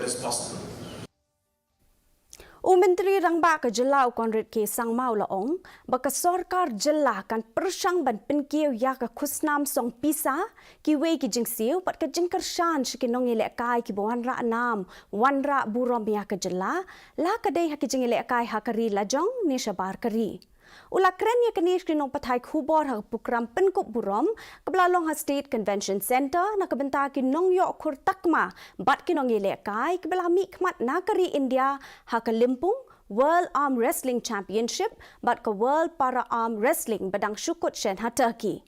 as possible. Menteri Rangba ke Jylla Konrad ke Sangmau laong, baka Sorkar Jylla kan Pyrshang ban Pynkiew ya ke Khusnam song Pisa, Kiwei ki Jingsiew pat ke Jingkyrsha shikinong ile kai ki wanra nam, wanra burom ya ke Jylla, la kadai ha ki jingile kai hakari lajong ni shabar kari. Ula keren ya kini kinong patai khubor ha pukram penkup burom kebelalong ha State Convention Center na kebenta kinong yok kur takma bat kinong ile kai kebelami khmat nakari India ha ke Limpung World Arm Wrestling Championship bat ke World Para Arm Wrestling badang Shukut Shen ha Turkey.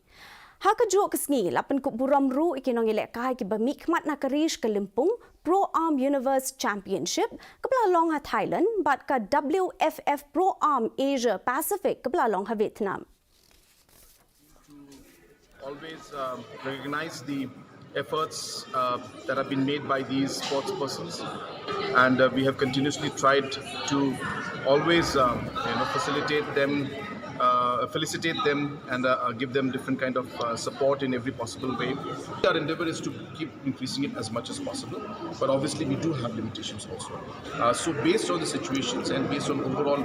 Ha ke juk kesngi lapen kup burom ru ikinong ile kai ki bami khmat nakarish ke Limpung Pro Arm Universe Championship kebelalong ha Thailand bat ke WFF Pro Arm Asia Pacific kebelalong ha Vietnam. Always recognize the efforts that have been made by these sports persons, and we have continuously tried to always facilitate them, felicitate them, and give them different kind of support in every possible way. Our endeavor is to keep increasing it as much as possible, but obviously we do have limitations also. So based on the situations and based on overall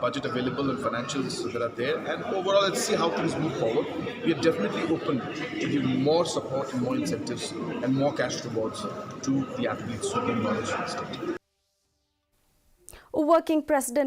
budget available and financials that are there, and overall let's see how things move forward. We are definitely open to give more support and more incentives and more cash rewards to the athletes who bring knowledge to the state. Working President